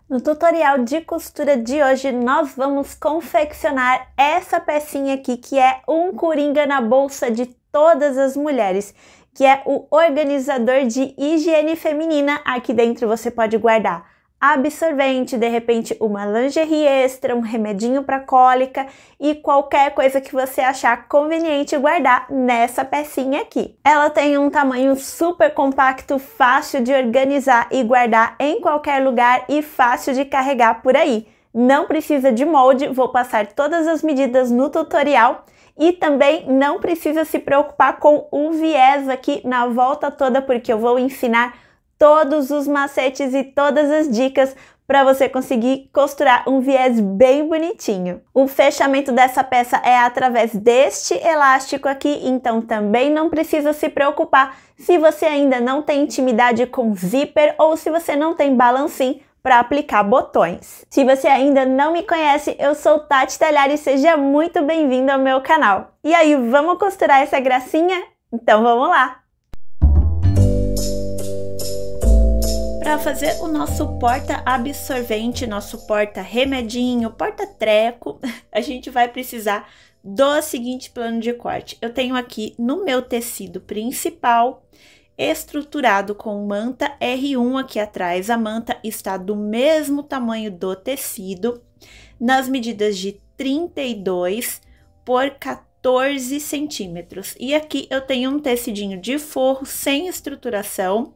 No tutorial de costura de hoje, nós vamos confeccionar essa pecinha aqui, que é um coringa na bolsa de todas as mulheres, que é o organizador de higiene feminina. Aqui dentro você pode guardar absorvente, de repente uma lingerie extra, um remedinho para cólica e qualquer coisa que você achar conveniente guardar nessa pecinha aqui. Ela tem um tamanho super compacto, fácil de organizar e guardar em qualquer lugar e fácil de carregar por aí. Não precisa de molde, vou passar todas as medidas no tutorial. E também não precisa se preocupar com o viés aqui na volta toda, porque eu vou ensinar todos os macetes e todas as dicas para você conseguir costurar um viés bem bonitinho. O fechamento dessa peça é através deste elástico aqui, então também não precisa se preocupar se você ainda não tem intimidade com zíper ou se você não tem balancim para aplicar botões. Se você ainda não me conhece, eu sou Tati Talhari e seja muito bem-vindo ao meu canal. E aí, vamos costurar essa gracinha? Então vamos lá! Para fazer o nosso porta-absorvente, nosso porta-remedinho, porta-treco, a gente vai precisar do seguinte plano de corte. Eu tenho aqui no meu tecido principal, estruturado com manta R1 aqui atrás. A manta está do mesmo tamanho do tecido, nas medidas de 32 por 14 centímetros. E aqui eu tenho um tecidinho de forro sem estruturação,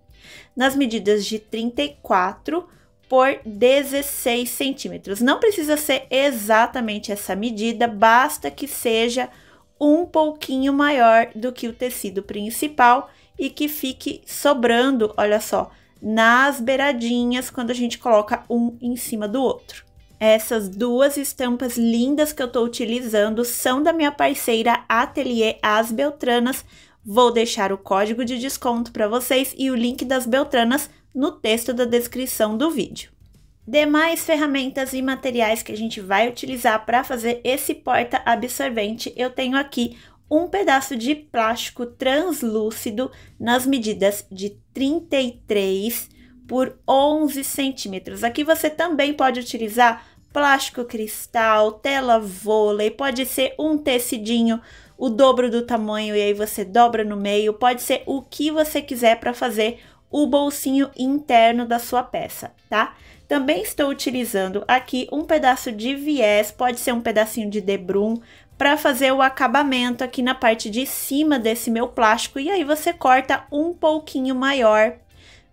nas medidas de 34 por 16 centímetros. Não precisa ser exatamente essa medida, basta que seja um pouquinho maior do que o tecido principal e que fique sobrando, olha só, nas beiradinhas quando a gente coloca um em cima do outro. Essas duas estampas lindas que eu tô utilizando são da minha parceira Ateliê As Beltranas. Vou deixar o código de desconto para vocês e o link das Beltranas no texto da descrição do vídeo. Demais ferramentas e materiais que a gente vai utilizar para fazer esse porta-absorvente, eu tenho aqui um pedaço de plástico translúcido nas medidas de 33 por 11 centímetros. Aqui você também pode utilizar plástico cristal, tela vôlei, pode ser um tecidinho o dobro do tamanho e aí você dobra no meio, pode ser o que você quiser para fazer o bolsinho interno da sua peça, tá? Também estou utilizando aqui um pedaço de viés, pode ser um pedacinho de debrum, para fazer o acabamento aqui na parte de cima desse meu plástico, e aí você corta um pouquinho maior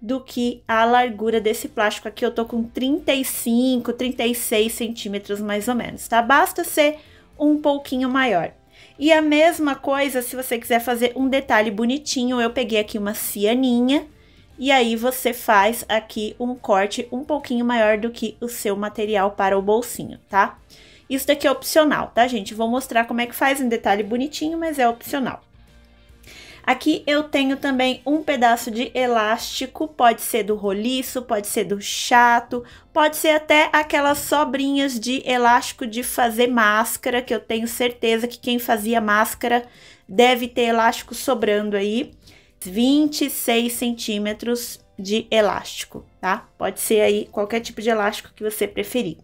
do que a largura desse plástico. Aqui eu tô com 35, 36 centímetros mais ou menos, tá? Basta ser um pouquinho maior. E a mesma coisa, se você quiser fazer um detalhe bonitinho, eu peguei aqui uma cianinha, e aí você faz aqui um corte um pouquinho maior do que o seu material para o bolsinho, tá? Isso daqui é opcional, tá, gente? Vou mostrar como é que faz um detalhe bonitinho, mas é opcional. Aqui eu tenho também um pedaço de elástico, pode ser do roliço, pode ser do chato, pode ser até aquelas sobrinhas de elástico de fazer máscara, que eu tenho certeza que quem fazia máscara deve ter elástico sobrando aí. 26 centímetros de elástico, tá? Pode ser aí qualquer tipo de elástico que você preferir.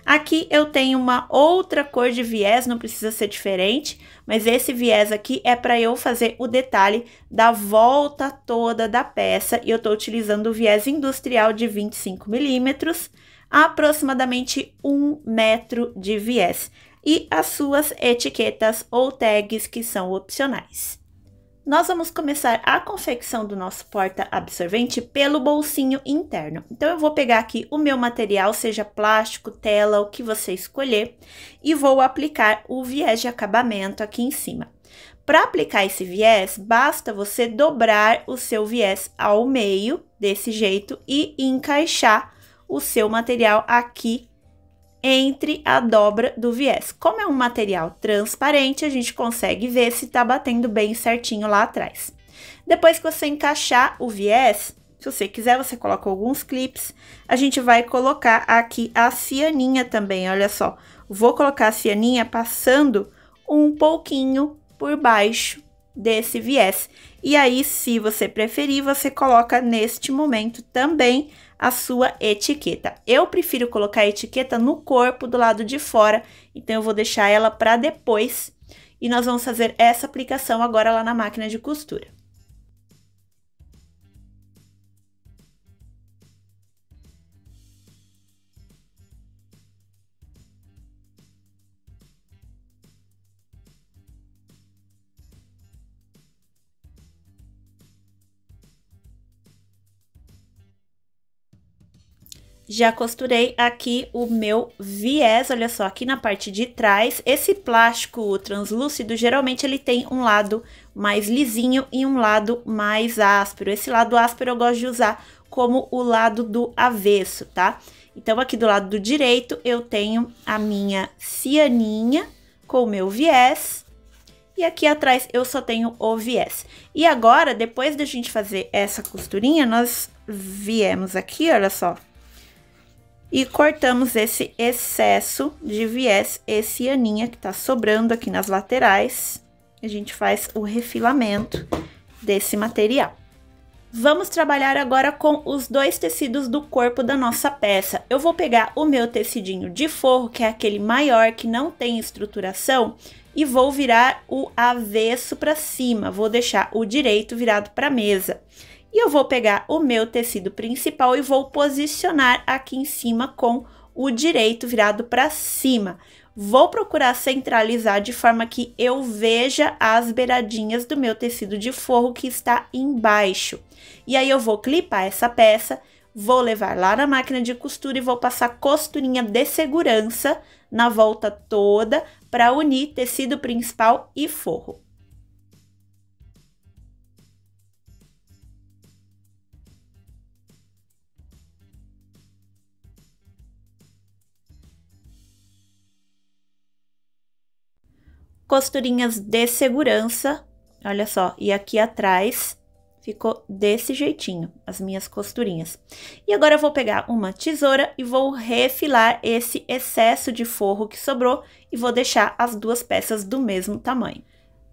Aqui eu tenho uma outra cor de viés, não precisa ser diferente, mas esse viés aqui é para eu fazer o detalhe da volta toda da peça, e eu tô utilizando o viés industrial de 25 milímetros, aproximadamente 1 metro de viés, e as suas etiquetas ou tags que são opcionais. Nós vamos começar a confecção do nosso porta-absorvente pelo bolsinho interno. Então, eu vou pegar aqui o meu material, seja plástico, tela, o que você escolher, e vou aplicar o viés de acabamento aqui em cima. Para aplicar esse viés, basta você dobrar o seu viés ao meio, desse jeito, e encaixar o seu material aqui entre a dobra do viés. Como é um material transparente, a gente consegue ver se tá batendo bem certinho lá atrás. Depois que você encaixar o viés, se você quiser, você coloca alguns clips. A gente vai colocar aqui a cianinha também, olha só. Vou colocar a cianinha passando um pouquinho por baixo desse viés. E aí, se você preferir, você coloca neste momento também a sua etiqueta. Eu prefiro colocar a etiqueta no corpo do lado de fora, então eu vou deixar ela para depois. E nós vamos fazer essa aplicação agora lá na máquina de costura. Já costurei aqui o meu viés, olha só, aqui na parte de trás. Esse plástico translúcido, geralmente ele tem um lado mais lisinho e um lado mais áspero. Esse lado áspero eu gosto de usar como o lado do avesso, tá? Então, aqui do lado do direito, eu tenho a minha cianinha com o meu viés. E aqui atrás eu só tenho o viés. E agora, depois da gente fazer essa costurinha, nós viemos aqui, olha só. E cortamos esse excesso de viés e cianinha que tá sobrando aqui nas laterais. A gente faz o refilamento desse material. Vamos trabalhar agora com os dois tecidos do corpo da nossa peça. Eu vou pegar o meu tecidinho de forro, que é aquele maior, que não tem estruturação, e vou virar o avesso para cima. Vou deixar o direito virado para a mesa. E eu vou pegar o meu tecido principal e vou posicionar aqui em cima com o direito virado para cima. Vou procurar centralizar de forma que eu veja as beiradinhas do meu tecido de forro que está embaixo. E aí eu vou clipar essa peça, vou levar lá na máquina de costura e vou passar costurinha de segurança na volta toda para unir tecido principal e forro. Costurinhas de segurança, olha só, e aqui atrás ficou desse jeitinho, as minhas costurinhas. E agora eu vou pegar uma tesoura e vou refilar esse excesso de forro que sobrou e vou deixar as duas peças do mesmo tamanho.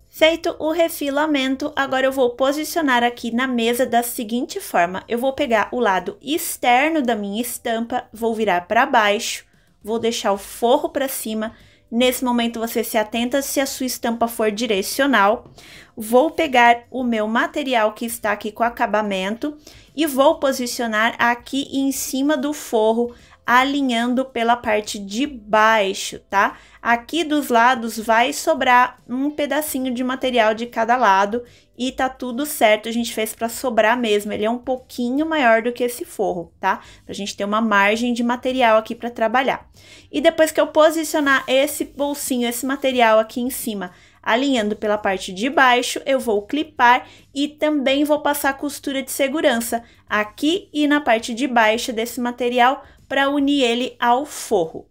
Feito o refilamento, agora eu vou posicionar aqui na mesa da seguinte forma. Eu vou pegar o lado externo da minha estampa, vou virar para baixo, vou deixar o forro para cima. Nesse momento, você se atenta se a sua estampa for direcional. Vou pegar o meu material que está aqui com acabamento e vou posicionar aqui em cima do forro, alinhando pela parte de baixo, tá? Aqui dos lados vai sobrar um pedacinho de material de cada lado e tá tudo certo, a gente fez para sobrar mesmo, ele é um pouquinho maior do que esse forro, tá? Pra gente ter uma margem de material aqui para trabalhar. E depois que eu posicionar esse bolsinho, esse material aqui em cima, alinhando pela parte de baixo, eu vou clipar e também vou passar costura de segurança aqui e na parte de baixo desse material para unir ele ao forro.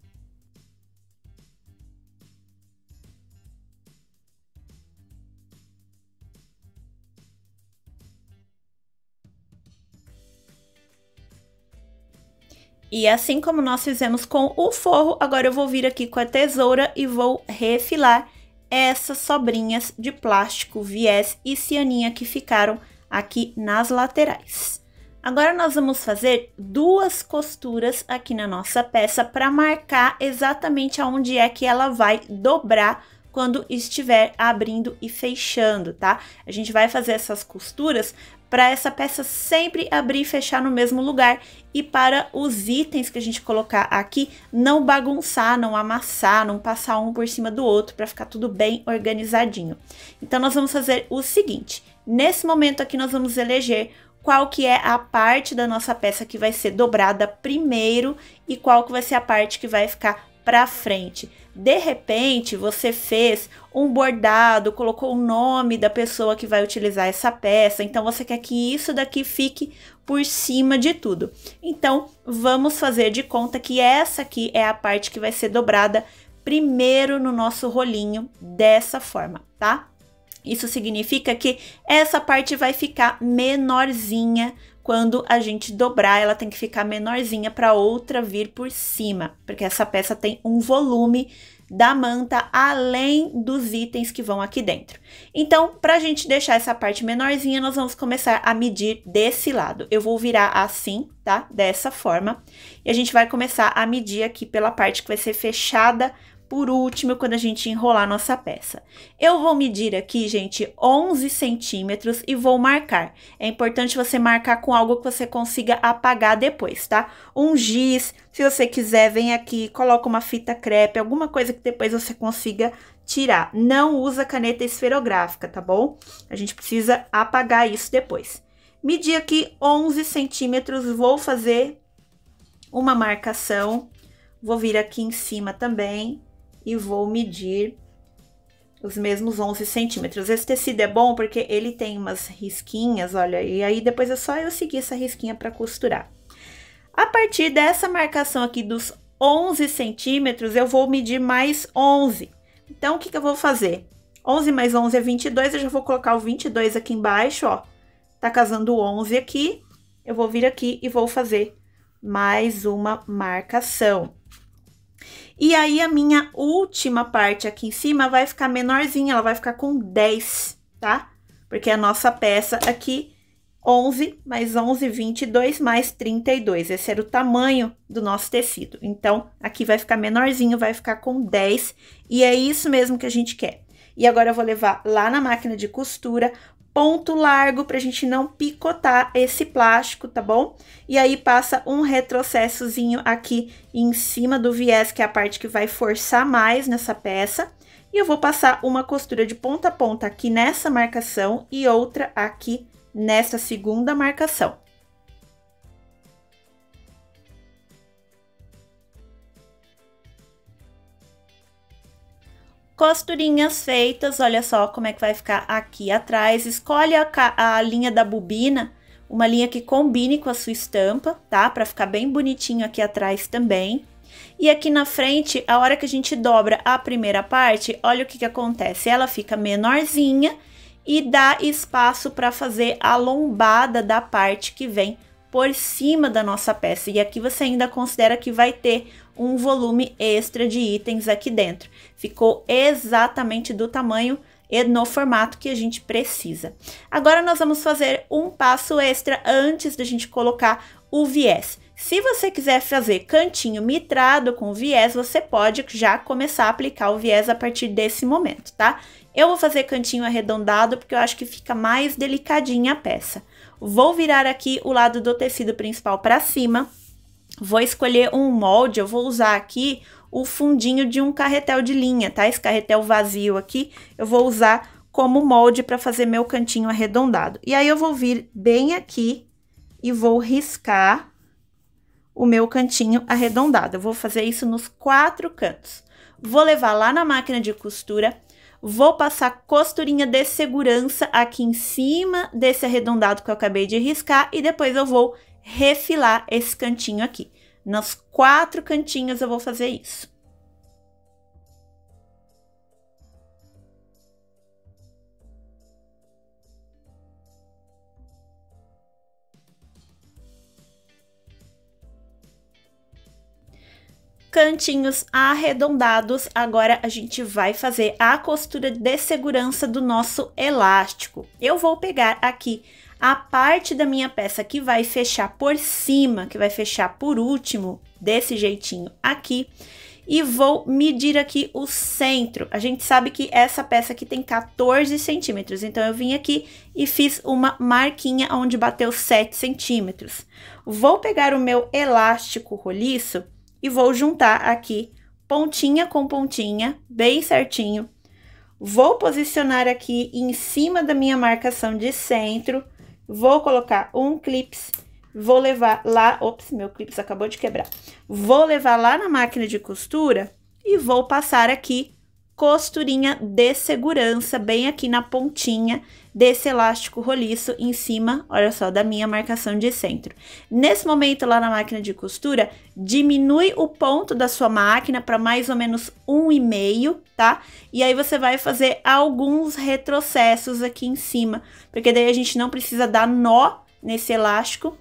E assim como nós fizemos com o forro, agora eu vou vir aqui com a tesoura e vou refilar essas sobrinhas de plástico, viés e cianinha que ficaram aqui nas laterais. Agora nós vamos fazer duas costuras aqui na nossa peça para marcar exatamente aonde é que ela vai dobrar quando estiver abrindo e fechando, tá? A gente vai fazer essas costuras para essa peça sempre abrir e fechar no mesmo lugar e para os itens que a gente colocar aqui não bagunçar, não amassar, não passar um por cima do outro, para ficar tudo bem organizadinho. Então nós vamos fazer o seguinte, nesse momento aqui nós vamos eleger qual que é a parte da nossa peça que vai ser dobrada primeiro e qual que vai ser a parte que vai ficar para frente. De repente, você fez um bordado, colocou o nome da pessoa que vai utilizar essa peça, então você quer que isso daqui fique por cima de tudo. Então, vamos fazer de conta que essa aqui é a parte que vai ser dobrada primeiro no nosso rolinho, dessa forma, tá? Isso significa que essa parte vai ficar menorzinha. Quando a gente dobrar, ela tem que ficar menorzinha para outra vir por cima, porque essa peça tem um volume da manta, além dos itens que vão aqui dentro. Então, pra gente deixar essa parte menorzinha, nós vamos começar a medir desse lado. Eu vou virar assim, tá? Dessa forma. E a gente vai começar a medir aqui pela parte que vai ser fechada por último, quando a gente enrolar nossa peça. Eu vou medir aqui, gente, 11 centímetros e vou marcar. É importante você marcar com algo que você consiga apagar depois, tá? Um giz, se você quiser, vem aqui, coloca uma fita crepe, alguma coisa que depois você consiga tirar. Não usa caneta esferográfica, tá bom? A gente precisa apagar isso depois. Medi aqui 11 centímetros, vou fazer uma marcação. Vou vir aqui em cima também e vou medir os mesmos 11 centímetros. Esse tecido é bom porque ele tem umas risquinhas, olha, e aí depois é só eu seguir essa risquinha para costurar. A partir dessa marcação aqui dos 11 centímetros, eu vou medir mais 11. Então, o que que eu vou fazer? 11 mais 11 é 22, eu já vou colocar o 22 aqui embaixo, ó. Tá casando o 11 aqui, eu vou vir aqui e vou fazer mais uma marcação. E aí, a minha última parte aqui em cima vai ficar menorzinha, ela vai ficar com 10, tá? Porque a nossa peça aqui, 11 mais 11, 22 mais 32. Esse era o tamanho do nosso tecido. Então, aqui vai ficar menorzinho, vai ficar com 10. E é isso mesmo que a gente quer. E agora eu vou levar lá na máquina de costura, ponto largo pra gente não picotar esse plástico, tá bom? E aí passa um retrocessozinho aqui em cima do viés, que é a parte que vai forçar mais nessa peça. E eu vou passar uma costura de ponta a ponta aqui nessa marcação e outra aqui nessa segunda marcação. Costurinhas feitas, olha só como é que vai ficar aqui atrás. Escolhe a linha da bobina, uma linha que combine com a sua estampa, tá? Pra ficar bem bonitinho aqui atrás também. E aqui na frente, a hora que a gente dobra a primeira parte, olha o que que acontece. Ela fica menorzinha e dá espaço para fazer a lombada da parte que vem por cima da nossa peça. E aqui você ainda considera que vai ter um volume extra de itens aqui dentro. Ficou exatamente do tamanho e no formato que a gente precisa. Agora nós vamos fazer um passo extra antes da gente colocar o viés. Se você quiser fazer cantinho mitrado com viés, você pode já começar a aplicar o viés a partir desse momento, tá? Eu vou fazer cantinho arredondado porque eu acho que fica mais delicadinha a peça. Vou virar aqui o lado do tecido principal para cima. Vou escolher um molde, eu vou usar aqui o fundinho de um carretel de linha, tá? Esse carretel vazio aqui, eu vou usar como molde para fazer meu cantinho arredondado. E aí, eu vou vir bem aqui e vou riscar o meu cantinho arredondado. Eu vou fazer isso nos 4 cantos. Vou levar lá na máquina de costura, vou passar costurinha de segurança aqui em cima desse arredondado que eu acabei de riscar e depois eu vou refilar esse cantinho aqui. Nos 4 cantinhos eu vou fazer isso. Cantinhos arredondados, agora a gente vai fazer a costura de segurança do nosso elástico. Eu vou pegar aqui a parte da minha peça que vai fechar por cima, que vai fechar por último, desse jeitinho aqui, e vou medir aqui o centro. A gente sabe que essa peça aqui tem 14 centímetros, então eu vim aqui e fiz uma marquinha onde bateu 7 centímetros. Vou pegar o meu elástico roliço e vou juntar aqui pontinha com pontinha, bem certinho. Vou posicionar aqui em cima da minha marcação de centro. Vou colocar um clips, vou levar lá... Ops, meu clips acabou de quebrar. Vou levar lá na máquina de costura e vou passar aqui costurinha de segurança, bem aqui na pontinha desse elástico roliço em cima, olha só, da minha marcação de centro. Nesse momento, lá na máquina de costura, diminui o ponto da sua máquina para mais ou menos 1,5, tá? E aí você vai fazer alguns retrocessos aqui em cima, porque daí a gente não precisa dar nó nesse elástico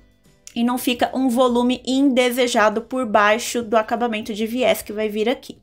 e não fica um volume indesejado por baixo do acabamento de viés que vai vir aqui.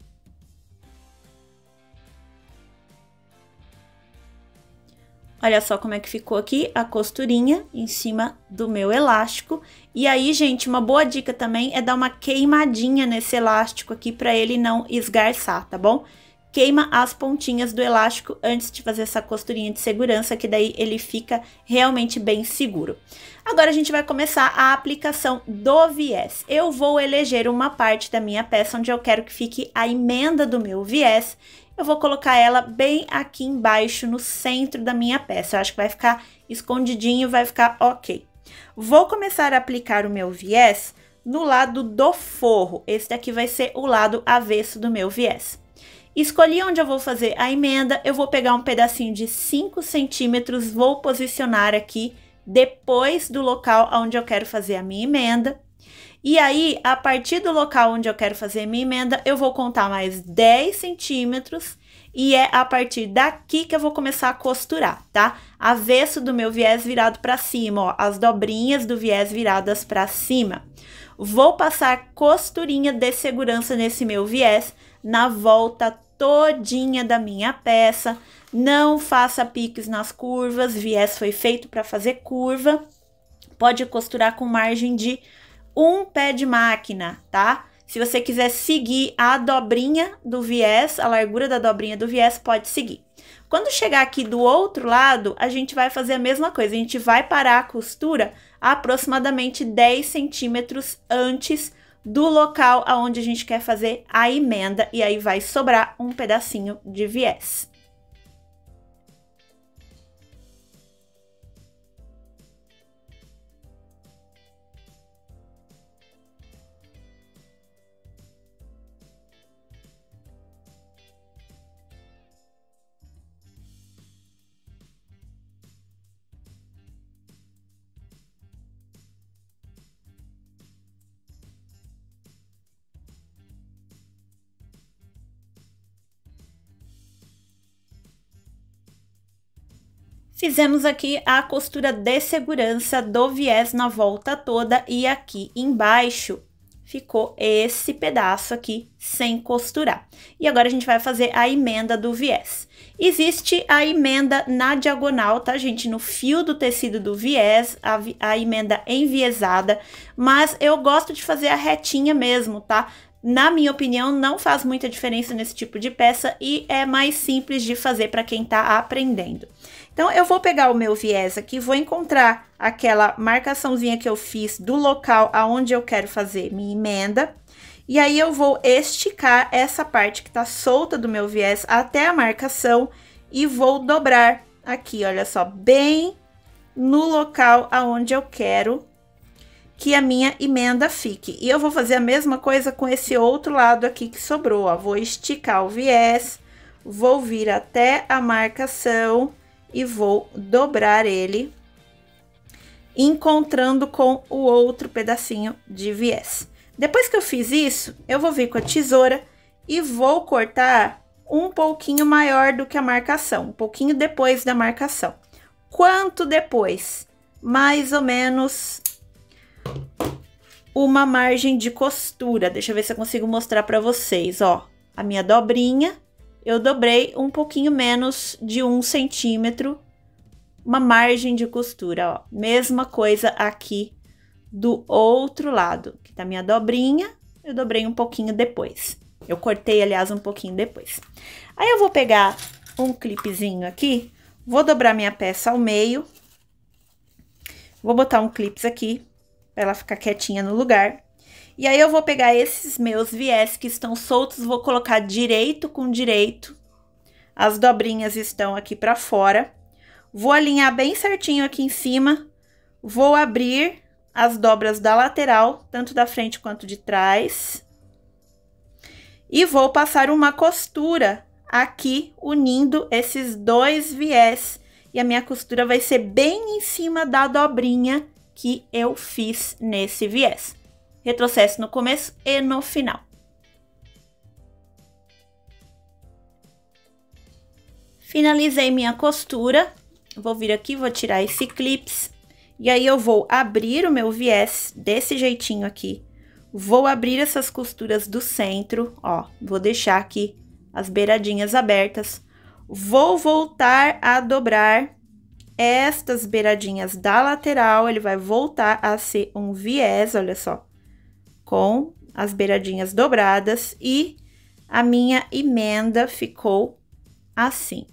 Olha só como é que ficou aqui a costurinha em cima do meu elástico. E aí, gente, uma boa dica também é dar uma queimadinha nesse elástico aqui para ele não esgarçar, tá bom? Queima as pontinhas do elástico antes de fazer essa costurinha de segurança, que daí ele fica realmente bem seguro. Agora a gente vai começar a aplicação do viés. Eu vou eleger uma parte da minha peça onde eu quero que fique a emenda do meu viés. Eu vou colocar ela bem aqui embaixo, no centro da minha peça. Eu acho que vai ficar escondidinho, vai ficar ok. Vou começar a aplicar o meu viés no lado do forro. Esse daqui vai ser o lado avesso do meu viés. Escolhi onde eu vou fazer a emenda. Eu vou pegar um pedacinho de 5 centímetros, vou posicionar aqui depois do local onde eu quero fazer a minha emenda. E aí, a partir do local onde eu quero fazer minha emenda, eu vou contar mais 10 centímetros e é a partir daqui que eu vou começar a costurar, tá? Avesso do meu viés virado para cima, ó, as dobrinhas do viés viradas para cima. Vou passar costurinha de segurança nesse meu viés na volta todinha da minha peça. Não faça piques nas curvas, viés foi feito para fazer curva. Pode costurar com margem de um pé de máquina, tá? Se você quiser seguir a dobrinha do viés, a largura da dobrinha do viés, pode seguir. Quando chegar aqui do outro lado, a gente vai fazer a mesma coisa. A gente vai parar a costura aproximadamente 10 centímetros antes do local aonde a gente quer fazer a emenda. E aí vai sobrar um pedacinho de viés. Fizemos aqui a costura de segurança do viés na volta toda e aqui embaixo ficou esse pedaço aqui sem costurar. E agora a gente vai fazer a emenda do viés. Existe a emenda na diagonal, tá, gente? No fio do tecido do viés, a emenda enviesada, mas eu gosto de fazer a retinha mesmo, tá? Na minha opinião, não faz muita diferença nesse tipo de peça e é mais simples de fazer para quem tá aprendendo. Então, eu vou pegar o meu viés aqui, vou encontrar aquela marcaçãozinha que eu fiz do local aonde eu quero fazer minha emenda. E aí, eu vou esticar essa parte que tá solta do meu viés até a marcação e vou dobrar aqui, olha só, bem no local aonde eu quero que a minha emenda fique. E eu vou fazer a mesma coisa com esse outro lado aqui que sobrou, ó. Vou esticar o viés, vou vir até a marcação e vou dobrar ele, encontrando com o outro pedacinho de viés. Depois que eu fiz isso, eu vou vir com a tesoura e vou cortar um pouquinho maior do que a marcação, um pouquinho depois da marcação. Quanto depois? Mais ou menos uma margem de costura. Deixa eu ver se eu consigo mostrar para vocês, ó. A minha dobrinha, eu dobrei um pouquinho menos de 1 centímetro, uma margem de costura, ó. Mesma coisa aqui do outro lado, que tá a minha dobrinha, eu dobrei um pouquinho depois. Eu cortei, aliás, um pouquinho depois. Aí eu vou pegar um clipezinho aqui, vou dobrar minha peça ao meio, vou botar um clips aqui, para ela ficar quietinha no lugar. E aí, eu vou pegar esses meus viés que estão soltos, vou colocar direito com direito. As dobrinhas estão aqui para fora. Vou alinhar bem certinho aqui em cima. Vou abrir as dobras da lateral, tanto da frente quanto de trás. E vou passar uma costura aqui, unindo esses dois viés. E a minha costura vai ser bem em cima da dobrinha que eu fiz nesse viés. Retrocesso no começo e no final. Finalizei minha costura. Vou vir aqui, vou tirar esse clips. E aí, eu vou abrir o meu viés desse jeitinho aqui. Vou abrir essas costuras do centro, ó. Vou deixar aqui as beiradinhas abertas. Vou voltar a dobrar estas beiradinhas da lateral, ele vai voltar a ser um viés, olha só, com as beiradinhas dobradas e a minha emenda ficou assim.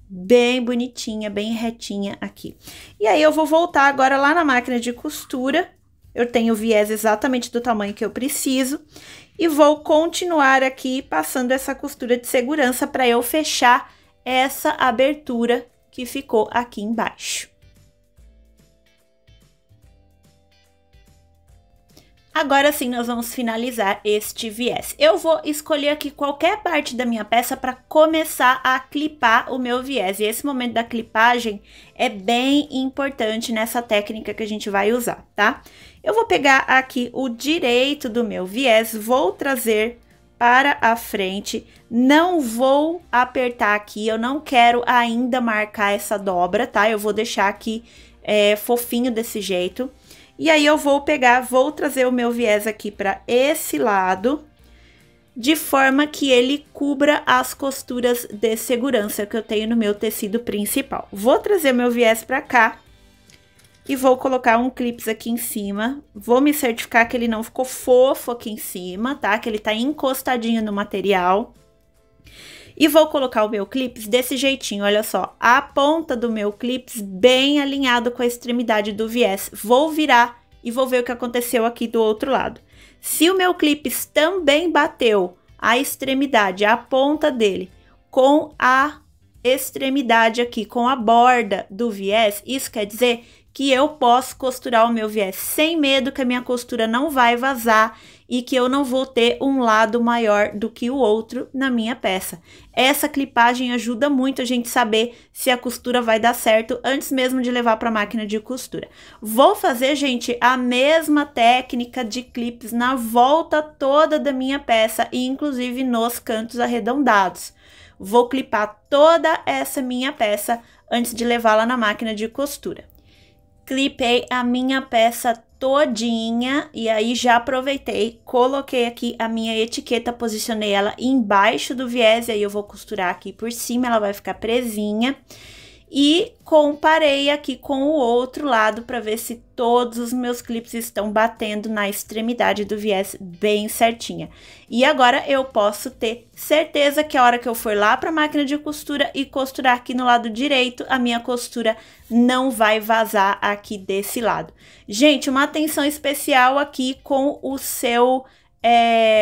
Bem bonitinha, bem retinha aqui. E aí, eu vou voltar agora lá na máquina de costura. Eu tenho o viés exatamente do tamanho que eu preciso. E vou continuar aqui passando essa costura de segurança para eu fechar essa abertura que ficou aqui embaixo. Agora sim, nós vamos finalizar este viés. Eu vou escolher aqui qualquer parte da minha peça para começar a clipar o meu viés. E esse momento da clipagem é bem importante nessa técnica que a gente vai usar, tá? Eu vou pegar aqui o direito do meu viés, vou trazer para a frente, não vou apertar aqui, eu não quero ainda marcar essa dobra, tá? Eu vou deixar aqui fofinho desse jeito. E aí, eu vou pegar, vou trazer o meu viés aqui para esse lado, de forma que ele cubra as costuras de segurança que eu tenho no meu tecido principal. Vou trazer meu viés para cá e vou colocar um clips aqui em cima. Vou me certificar que ele não ficou fofo aqui em cima, tá? Que ele tá encostadinho no material. E vou colocar o meu clips desse jeitinho, olha só, a ponta do meu clips bem alinhado com a extremidade do viés. Vou virar e vou ver o que aconteceu aqui do outro lado. Se o meu clips também bateu a extremidade, a ponta dele, com a extremidade aqui, com a borda do viés, isso quer dizer que eu posso costurar o meu viés sem medo, que a minha costura não vai vazar e que eu não vou ter um lado maior do que o outro na minha peça. Essa clipagem ajuda muito a gente saber se a costura vai dar certo antes mesmo de levar para a máquina de costura. Vou fazer, gente, a mesma técnica de clips na volta toda da minha peça e inclusive nos cantos arredondados. Vou clipar toda essa minha peça antes de levá-la na máquina de costura. Clipei a minha peça todinha e aí já aproveitei, coloquei aqui a minha etiqueta, posicionei ela embaixo do viés e aí eu vou costurar aqui por cima, ela vai ficar presinha. E comparei aqui com o outro lado para ver se todos os meus clips estão batendo na extremidade do viés bem certinha. E agora eu posso ter certeza que a hora que eu for lá para a máquina de costura e costurar aqui no lado direito, a minha costura não vai vazar aqui desse lado. Gente, uma atenção especial aqui com o seu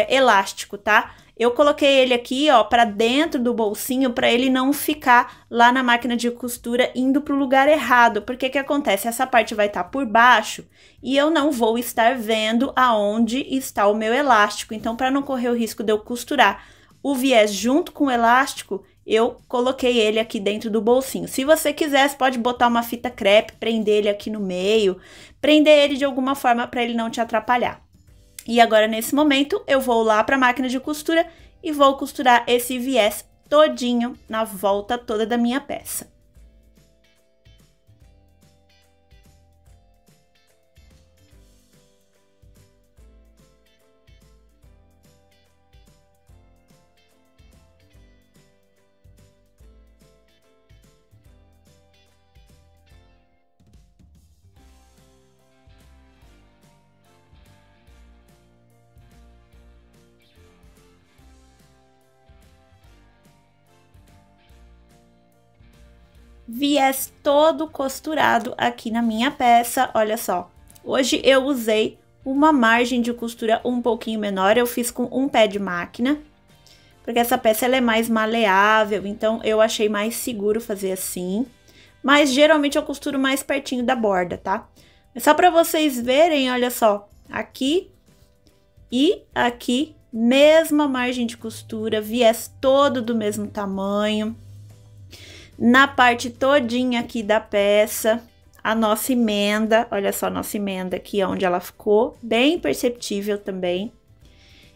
elástico, tá? Eu coloquei ele aqui, ó, para dentro do bolsinho, para ele não ficar lá na máquina de costura indo pro lugar errado. Porque que acontece? Essa parte vai estar por baixo e eu não vou estar vendo aonde está o meu elástico. Então, para não correr o risco de eu costurar o viés junto com o elástico, eu coloquei ele aqui dentro do bolsinho. Se você quiser, você pode botar uma fita crepe, prender ele aqui no meio, prender ele de alguma forma para ele não te atrapalhar. E agora, nesse momento, eu vou lá para a máquina de costura e vou costurar esse viés todinho na volta toda da minha peça. Viés todo costurado aqui na minha peça, olha só. Hoje eu usei uma margem de costura um pouquinho menor, eu fiz com um pé de máquina, porque essa peça ela é mais maleável, então eu achei mais seguro fazer assim. Mas geralmente eu costuro mais pertinho da borda, tá? Mas só para vocês verem, olha só, aqui e aqui, mesma margem de costura, viés todo do mesmo tamanho. Na parte todinha aqui da peça, a nossa emenda, olha só a nossa emenda aqui, onde ela ficou, bem perceptível também.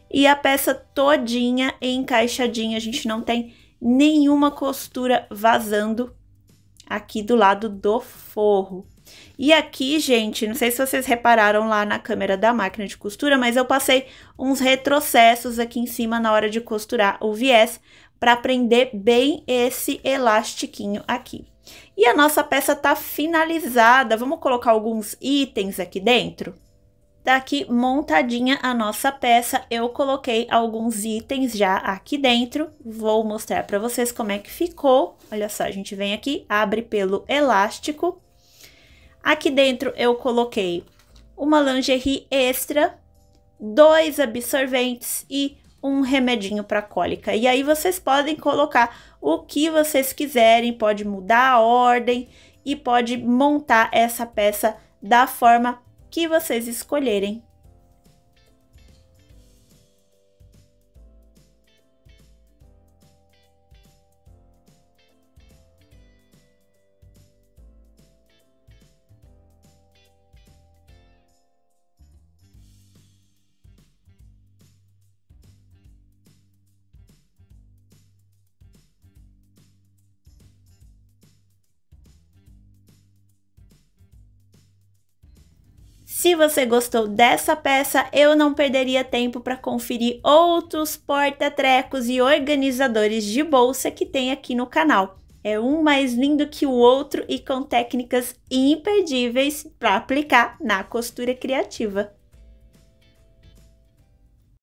E a peça todinha encaixadinha, a gente não tem nenhuma costura vazando aqui do lado do forro. E aqui, gente, não sei se vocês repararam lá na câmera da máquina de costura, mas eu passei uns retrocessos aqui em cima na hora de costurar o viés, para prender bem esse elastiquinho aqui. E a nossa peça tá finalizada. Vamos colocar alguns itens aqui dentro? Tá aqui montadinha a nossa peça. Eu coloquei alguns itens já aqui dentro. Vou mostrar para vocês como é que ficou. Olha só, a gente vem aqui, abre pelo elástico. Aqui dentro eu coloquei uma lingerie extra, 2 absorventes e um remedinho para cólica. E aí vocês podem colocar o que vocês quiserem, pode mudar a ordem e pode montar essa peça da forma que vocês escolherem. Se você gostou dessa peça, eu não perderia tempo para conferir outros porta-trecos e organizadores de bolsa que tem aqui no canal. É um mais lindo que o outro e com técnicas imperdíveis para aplicar na costura criativa.